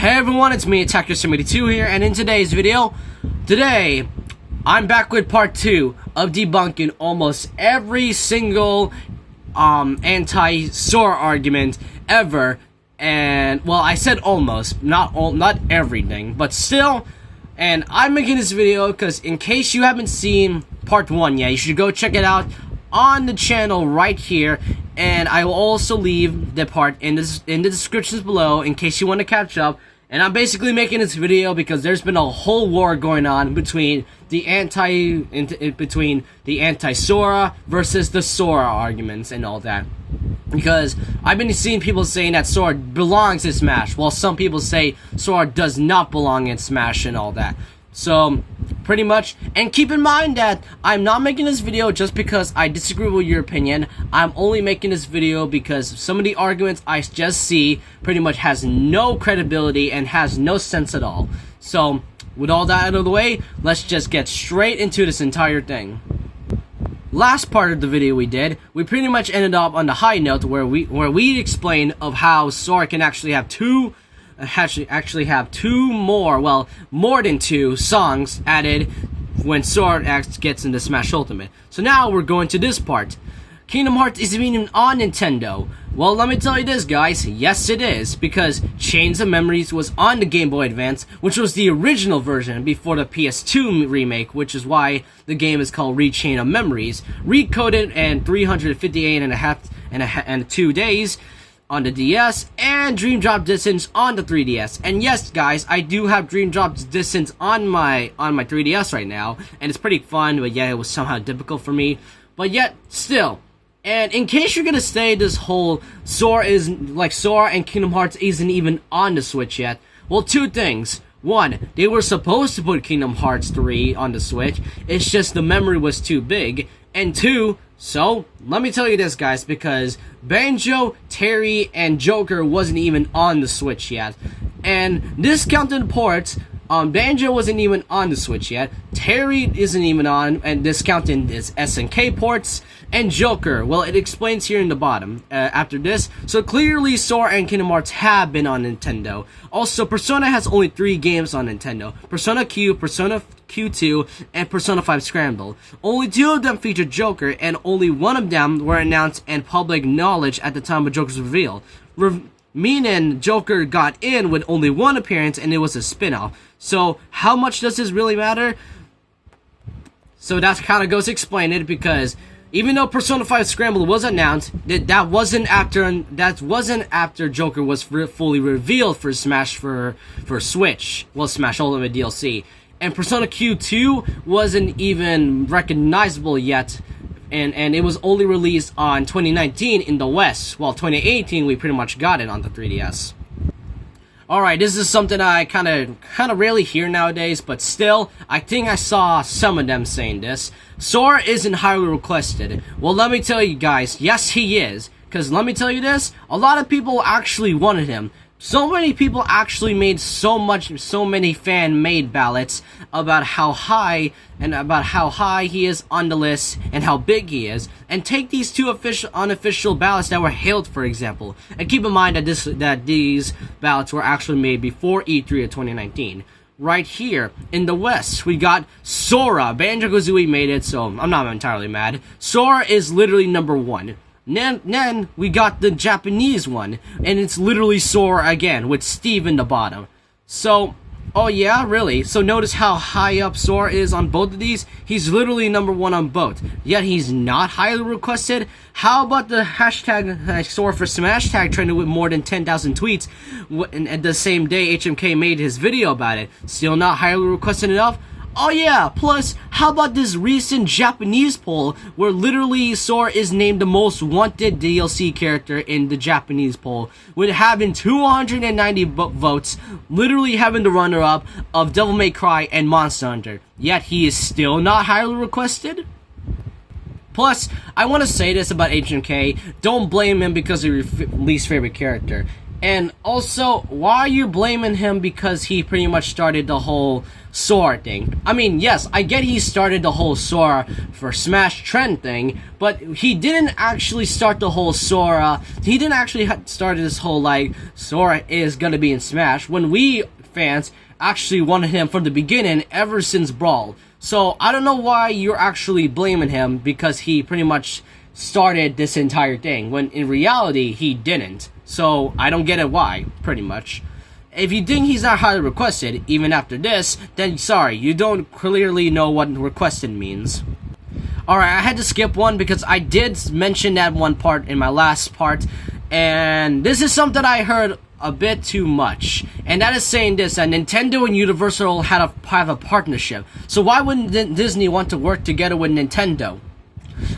Hey everyone, it's me, Attacker72 here, and in today's video, I'm back with part 2 of debunking almost every single anti-Sora argument ever. And, well, I said almost, not everything, but still. And I'm making this video because in case you haven't seen part 1 yet, you should go check it out on the channel right here, and I will also leave the part in the descriptions below in case you want to catch up. And I'm basically making this video because there's been a whole war going on between the anti-Sora versus the Sora arguments and all that. Because I've been seeing people saying that Sora belongs in Smash, while some people say Sora does not belong in Smash and all that. So, pretty much, and keep in mind that I'm not making this video just because I disagree with your opinion. I'm only making this video because some of the arguments I just see pretty much has no credibility and has no sense at all. So, with all that out of the way, let's just get straight into this entire thing. Last part of the video we pretty much ended up on the high note where we explained of how Sora can actually have more than two songs added when Sora gets into Smash Ultimate. So now we're going to this part. Kingdom Hearts isn't even on Nintendo. Well, let me tell you this, guys. Yes, it is, because Chains of Memories was on the Game Boy Advance, which was the original version before the PS2 remake, which is why the game is called Chain of Memories. Recoded in 358.5 days on the DS, and Dream Drop Distance on the 3DS. And yes, guys, I do have Dream Drop Distance on my 3DS right now, and it's pretty fun, but yeah, it was somehow difficult for me. But yet, still. And in case you're gonna say this whole Sora and Kingdom Hearts isn't even on the Switch yet, well, two things. One, they were supposed to put Kingdom Hearts 3 on the Switch, it's just the memory was too big. And two, so, let me tell you this, guys, because Banjo, Terry, and Joker wasn't even on the Switch yet. And discounted ports, Banjo wasn't even on the Switch yet, Terry isn't even on, and discounting is SNK ports, and Joker, well, it explains here in the bottom, after this. So clearly Sora and Kingdom Hearts have been on Nintendo. Also, Persona has only 3 games on Nintendo: Persona Q, Persona Q2, and Persona 5 Scramble. Only 2 of them featured Joker, and only 1 of them were announced and public knowledge at the time of Joker's reveal. Meaning Joker got in with only 1 appearance, and it was a spin-off. So how much does this really matter? So that kind of goes to explain it, because even though Persona 5 Scramble was announced, that wasn't after Joker was fully revealed for Smash for Switch. Well, Smash Ultimate DLC. And Persona Q2 wasn't even recognizable yet, and it was only released on 2019 in the West, while 2018 we pretty much got it on the 3DS. Alright, this is something I kind of rarely hear nowadays, but still, I think I saw some of them saying this. Sora isn't highly requested. Well, let me tell you guys, yes he is. Because let me tell you this, a lot of people actually wanted him. So many people actually made so many fan-made ballots about how high he is on the list and how big he is. And take these 2 unofficial ballots that were hailed, for example. And keep in mind that these ballots were actually made before E3 of 2019. Right here in the West, we got Sora. Banjo-Kazooie made it, so I'm not entirely mad. Sora is literally number 1. Then we got the Japanese one, and it's literally Sora again, with Steve in the bottom. So, oh yeah, really? So notice how high up Sora is on both of these? He's literally number 1 on both, yet he's not highly requested? How about the hashtag Sora for Smash tag trended with more than 10,000 tweets, and the same day HMK made his video about it? Still not highly requested enough? Oh yeah, plus, how about this recent Japanese poll where literally Sora is named the most wanted DLC character in the Japanese poll, with having 290 votes, literally having the runner-up of Devil May Cry and Monster Hunter, yet he is still not highly requested? Plus, I want to say this about HMK, don't blame him because of your least favorite character. And also, why are you blaming him because he pretty much started the whole Sora thing? I mean, yes, I get he started the whole Sora for Smash trend thing, but he didn't actually start the whole Sora. He didn't actually start this whole, like, Sora is gonna be in Smash, when we fans actually wanted him from the beginning, ever since Brawl. So, I don't know why you're actually blaming him because he pretty much started this entire thing, when in reality, he didn't. So, I don't get it why, pretty much. If you think he's not highly requested, even after this, then sorry, you don't clearly know what requested means. Alright, I had to skip one because I did mention that one part in my last part, and this is something I heard a bit too much, and that is saying this, that Nintendo and Universal have a partnership. So why wouldn't Disney want to work together with Nintendo?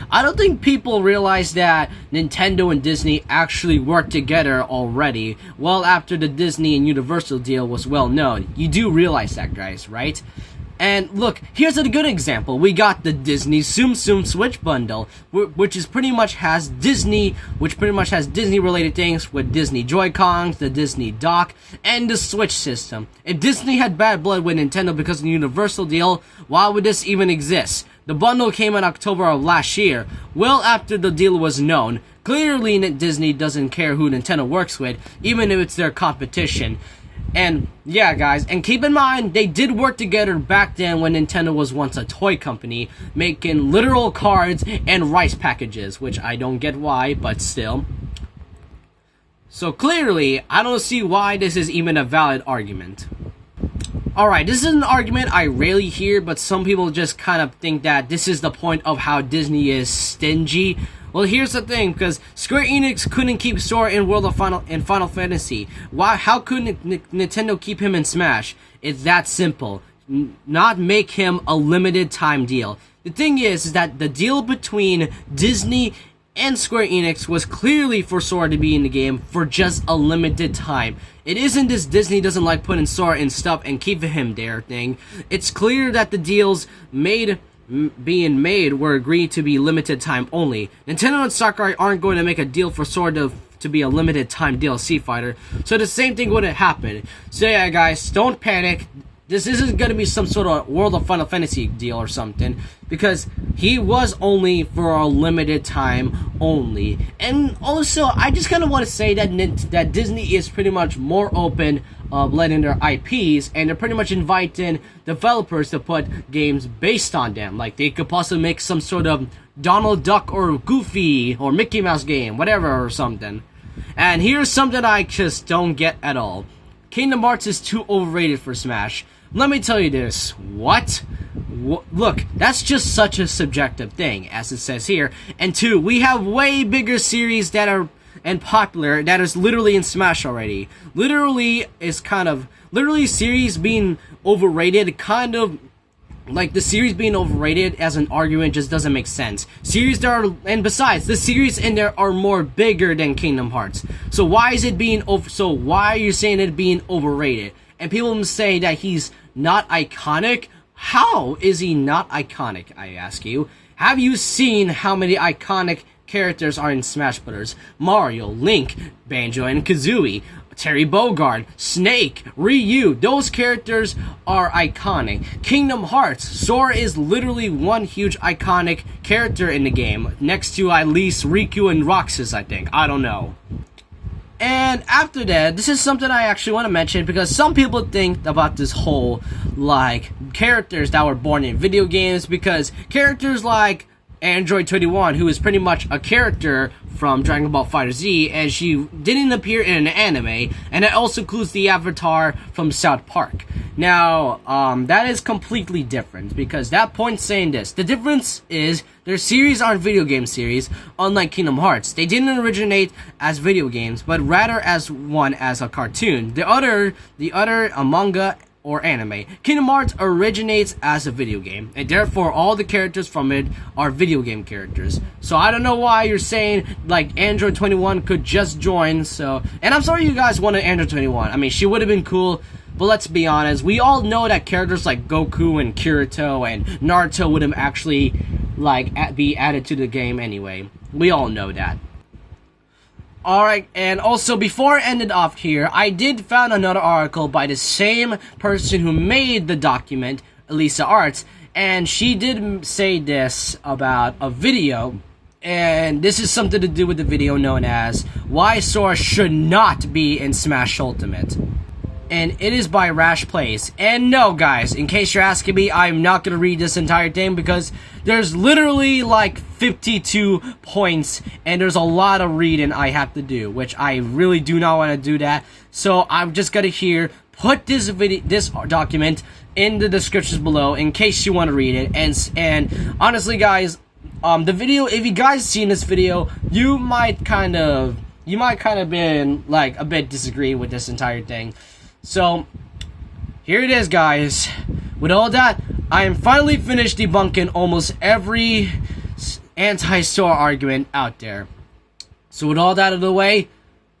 I don't think people realize that Nintendo and Disney actually worked together already, well after the Disney and Universal deal was well known. You do realize that, guys, right? And look, here's a good example. We got the Disney Tsum Tsum Switch bundle, which pretty much has Disney related things with Disney Joy-Cons, the Disney dock, and the Switch system. If Disney had bad blood with Nintendo because of the Universal deal, why would this even exist? The bundle came in October of last year, well after the deal was known. Clearly Disney doesn't care who Nintendo works with, even if it's their competition. And yeah, guys, and keep in mind, they did work together back then when Nintendo was once a toy company, making literal cards and rice packages, which I don't get why, but still. So clearly, I don't see why this is even a valid argument. Alright, this is an argument I rarely hear, but some people just kind of think that this is the point of how Disney is stingy. Well, here's the thing, because Square Enix couldn't keep Sora in Final Fantasy. Why? How couldn't Nintendo keep him in Smash? It's that simple. Not make him a limited time deal. The thing is that the deal between Disney and Square Enix was clearly for Sora to be in the game for just a limited time. It isn't this Disney doesn't like putting Sora in stuff and keeping him there thing. It's clear that the deals being made were agreed to be limited time only. Nintendo and Sakurai aren't going to make a deal for Sora to be a limited time DLC fighter, so the same thing wouldn't happen. So yeah, guys, don't panic. This isn't going to be some sort of World of Final Fantasy deal or something, because he was only for a limited time only. And also, I just kind of want to say that Disney is pretty much more open of letting their IPs, and they're pretty much inviting developers to put games based on them. Like, they could possibly make some sort of Donald Duck or Goofy or Mickey Mouse game, whatever or something. And here's something I just don't get at all. Kingdom Hearts is too overrated for Smash. Let me tell you this. What? Look, that's just such a subjective thing, as it says here. And two, we have way bigger series that are popular that is literally in Smash already. Literally series being overrated, kind of like the series being overrated as an argument just doesn't make sense. Series that are, and besides, the series in there are more bigger than Kingdom Hearts. So why is it being why are you saying it being overrated? And people say that he's not iconic. How is he not iconic, I ask you? Have you seen how many iconic characters are in Smash Bros? Mario, Link, Banjo and Kazooie, Terry Bogard, Snake, Ryu, those characters are iconic. Kingdom Hearts, Sora is literally one huge iconic character in the game, next to at least Riku and Roxas, I think. I don't know. And after that, this is something I actually want to mention, because some people think about this whole, like, characters that were born in video games, because characters like Android 21, who is pretty much a character from Dragon Ball FighterZ, and she didn't appear in an anime, and it also includes the avatar from South Park. Now, that is completely different, because that point's saying this. The difference is their series aren't video game series, unlike Kingdom Hearts. They didn't originate as video games, but rather as a cartoon. The other a manga or anime. Kingdom Hearts originates as a video game, and therefore all the characters from it are video game characters. So I don't know why you're saying like Android 21 could just join. So, and I'm sorry you guys wanted Android 21. I mean, she would have been cool, but let's be honest, we all know that characters like Goku and Kirito and Naruto would have actually like be added to the game anyway. We all know that. Alright, and also before I ended off here, I did found another article by the same person who made the document, Elisa Arts, and she did say this about a video, and this is something to do with the video known as Why Sora Should Not Be in Smash Ultimate. And it is by Rash Plays. And no, guys, in case you're asking me, I'm not going to read this entire thing because there's literally like 52 points and there's a lot of reading I have to do, which I really do not want to do that. So I'm just going to here put this document in the descriptions below in case you want to read it. And honestly, guys, the video, if you guys seen this video, you might kind of been like a bit disagreeing with this entire thing. So, here it is, guys. With all that, I am finally finished debunking almost every anti-Sora argument out there. So with all that out of the way,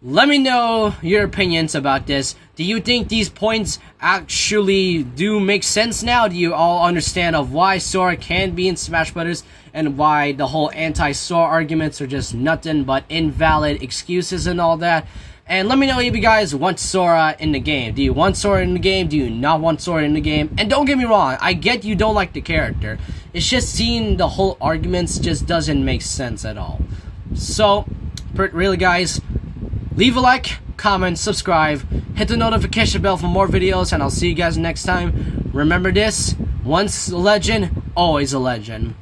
let me know your opinions about this. Do you think these points actually do make sense now? Do you all understand of why Sora can be in Smash Brothers and why the whole anti-Sora arguments are just nothing but invalid excuses and all that? And let me know if you guys want Sora in the game. Do you want Sora in the game? Do you not want Sora in the game? And don't get me wrong, I get you don't like the character. It's just seeing the whole arguments just doesn't make sense at all. So, really guys, leave a like, comment, subscribe, hit the notification bell for more videos, and I'll see you guys next time. Remember this, once a legend, always a legend.